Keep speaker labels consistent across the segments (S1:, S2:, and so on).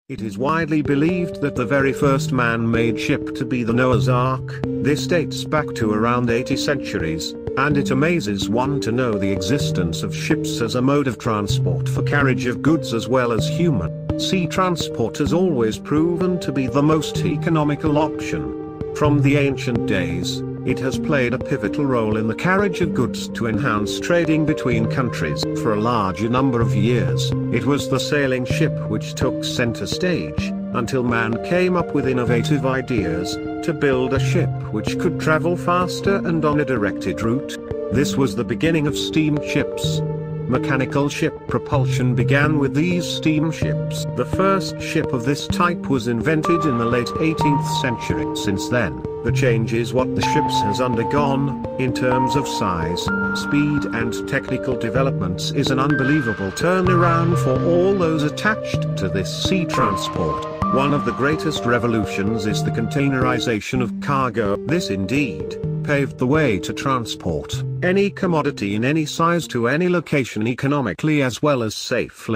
S1: It is widely believed that the very first man-made ship to be the Noah's Ark. This dates back to around 80 centuries, and it amazes one to know the existence of ships as a mode of transport for carriage of goods as well as human. Sea transport has always proven to be the most economical option. From the ancient days, it has played a pivotal role in the carriage of goods to enhance trading between countries. For a larger number of years, it was the sailing ship which took center stage, until man came up with innovative ideas to build a ship which could travel faster and on a directed route. This was the beginning of steamships. Mechanical ship propulsion began with these steamships. The first ship of this type was invented in the late 18th century. Since then, the changes what the ships has undergone, in terms of size, speed and technical developments is an unbelievable turnaround for all those attached to this sea transport. One of the greatest revolutions is the containerization of cargo. This indeed paved the way to transport any commodity in any size to any location economically as well as safely.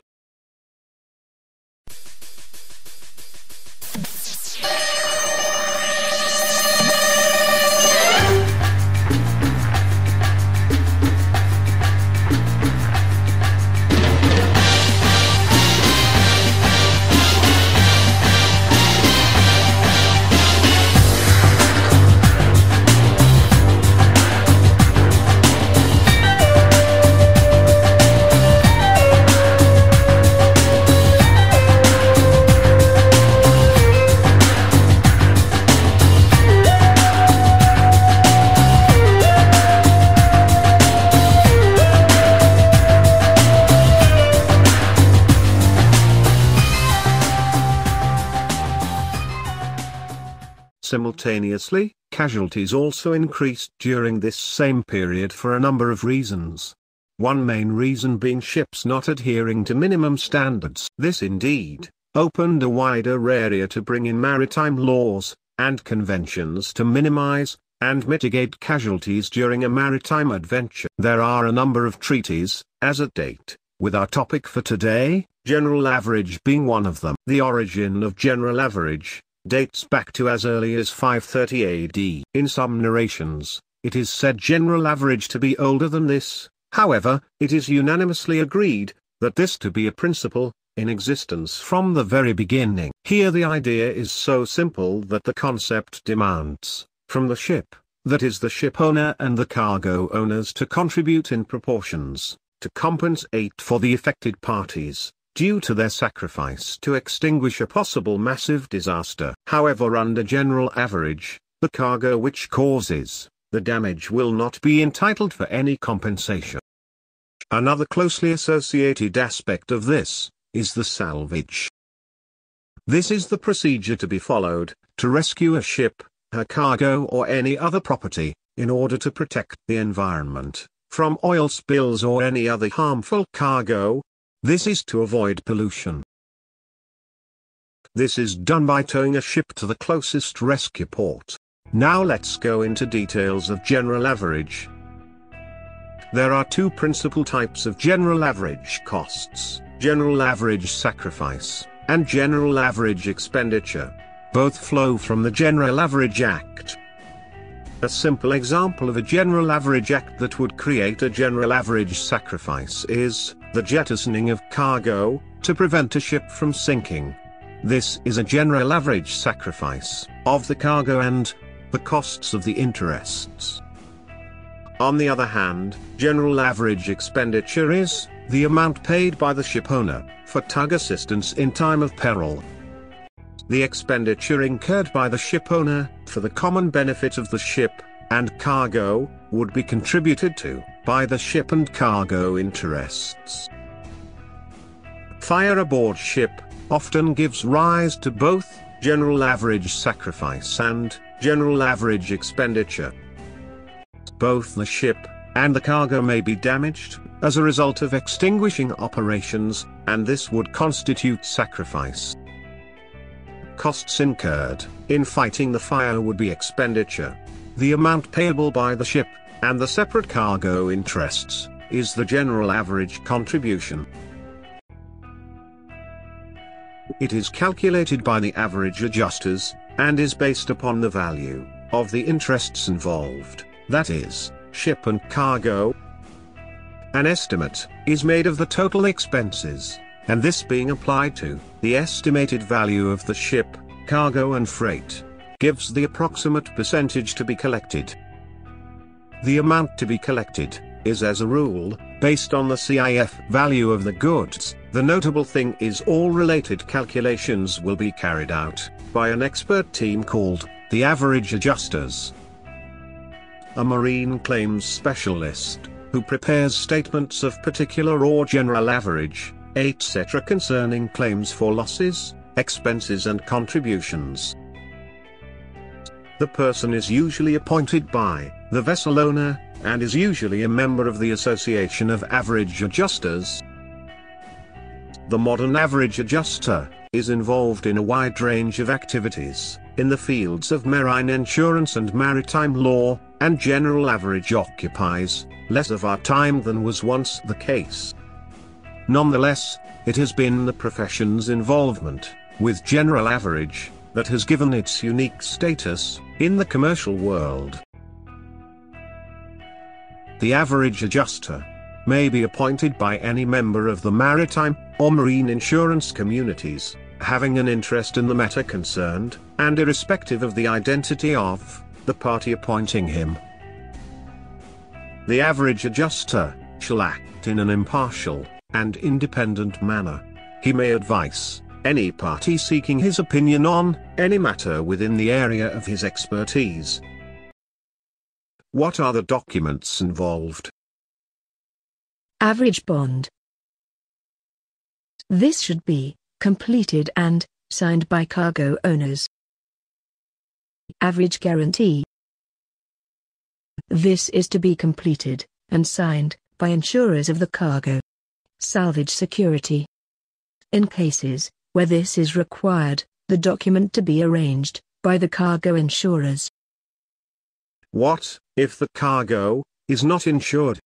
S1: Simultaneously, casualties also increased during this same period for a number of reasons. One main reason being ships not adhering to minimum standards. This indeed opened a wider area to bring in maritime laws and conventions to minimize and mitigate casualties during a maritime adventure. There are a number of treaties, as at date, with our topic for today, general average being one of them. The origin of general average dates back to as early as 530 AD. In some narrations, it is said general average to be older than this. However, it is unanimously agreed that this to be a principle in existence from the very beginning. Here the idea is so simple that the concept demands from the ship, that is the ship owner and the cargo owners, to contribute in proportions to compensate for the affected parties due to their sacrifice to extinguish a possible massive disaster. However, under general average, the cargo which causes the damage will not be entitled for any compensation. Another closely associated aspect of this is the salvage. This is the procedure to be followed to rescue a ship, her cargo or any other property, in order to protect the environment from oil spills or any other harmful cargo. This is to avoid pollution. This is done by towing a ship to the closest rescue port. Now let's go into details of general average. There are two principal types of general average costs: general average sacrifice and general average expenditure. Both flow from the General Average Act. A simple example of a general average act that would create a general average sacrifice is the jettisoning of cargo to prevent a ship from sinking. This is a general average sacrifice of the cargo and the costs of the interests. On the other hand, general average expenditure is the amount paid by the ship owner for tug assistance in time of peril. The expenditure incurred by the ship owner for the common benefit of the ship and cargo would be contributed to by the ship and cargo interests. Fire aboard ship often gives rise to both general average sacrifice and general average expenditure. Both the ship and the cargo may be damaged as a result of extinguishing operations, and this would constitute sacrifice. Costs incurred in fighting the fire would be expenditure. The amount payable by the ship and the separate cargo interests is the general average contribution. It is calculated by the average adjusters, and is based upon the value of the interests involved, that is, ship and cargo. An estimate is made of the total expenses, and this being applied to the estimated value of the ship, cargo and freight, gives the approximate percentage to be collected. The amount to be collected is as a rule based on the CIF value of the goods. The notable thing is all related calculations will be carried out by an expert team called the average adjusters. A marine claims specialist who prepares statements of particular or general average, etc. concerning claims for losses, expenses and contributions. The person is usually appointed by the vessel owner, and is usually a member of the Association of Average Adjusters. The modern average adjuster is involved in a wide range of activities in the fields of marine insurance and maritime law, and general average occupies less of our time than was once the case. Nonetheless, it has been the profession's involvement with general average that has given its unique status in the commercial world. The average adjuster may be appointed by any member of the maritime or marine insurance communities, having an interest in the matter concerned, and irrespective of the identity of the party appointing him. The average adjuster shall act in an impartial and independent manner. He may advise any party seeking his opinion on any matter within the area of his expertise. What are the documents involved?
S2: Average bond. This should be completed and signed by cargo owners. Average guarantee. This is to be completed and signed by insurers of the cargo. Salvage security. In cases where this is required, the document to be arranged by the cargo insurers.
S1: What if the cargo is not insured?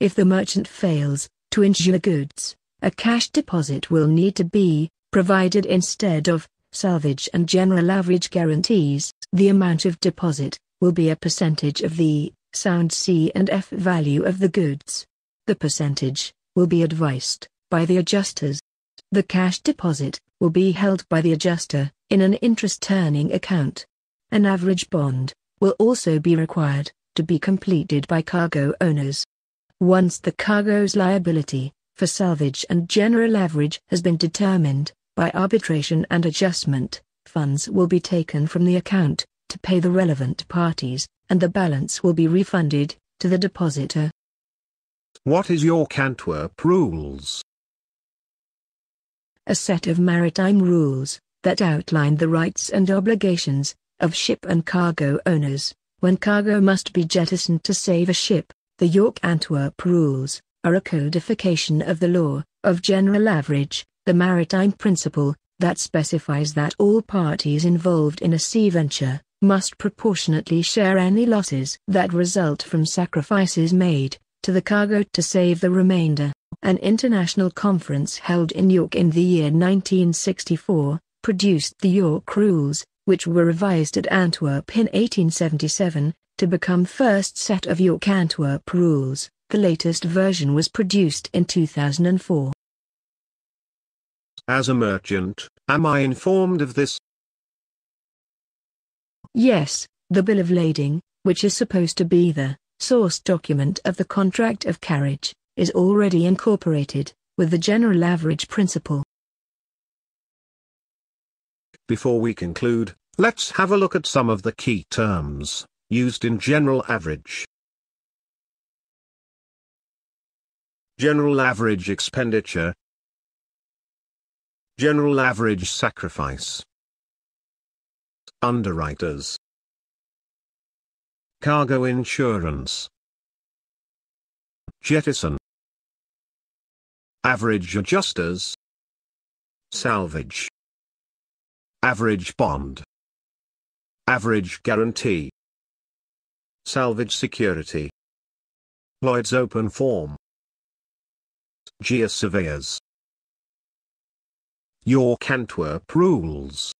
S2: If the merchant fails to insure goods, a cash deposit will need to be provided instead of salvage and general average guarantees. The amount of deposit will be a percentage of the sound C&F value of the goods. The percentage will be advised by the adjusters. The cash deposit will be held by the adjuster in an interest-earning account. An average bond will also be required to be completed by cargo owners. Once the cargo's liability for salvage and general average has been determined by arbitration and adjustment, funds will be taken from the account to pay the relevant parties, and the balance will be refunded to the depositor.
S1: What is York Antwerp rules?
S2: A set of maritime rules that outline the rights and obligations of ship and cargo owners when cargo must be jettisoned to save a ship. The York Antwerp rules are a codification of the law of general average, the maritime principle that specifies that all parties involved in a sea venture must proportionately share any losses that result from sacrifices made to the cargo to save the remainder. An international conference held in York in the year 1964 produced the York Rules, which were revised at Antwerp in 1877 to become first set of York Antwerp Rules. The latest version was produced in 2004.
S1: As a merchant, am I informed of this?
S2: Yes, the bill of lading, which is supposed to be the source document of the contract of carriage, is already incorporated with the general average principle.
S1: Before we conclude, let's have a look at some of the key terms used in general average. General average expenditure. General average sacrifice. Underwriters. Cargo insurance. Jettison. Average adjusters. Salvage. Average bond. Average guarantee. Salvage security. Lloyd's open form. GIA surveyors. York Antwerp rules.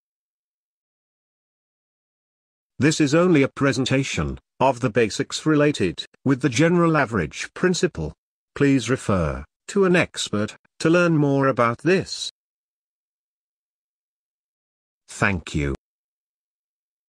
S1: This is only a presentation of the basics related with the general average principle. Please refer to an expert to learn more about this. Thank you.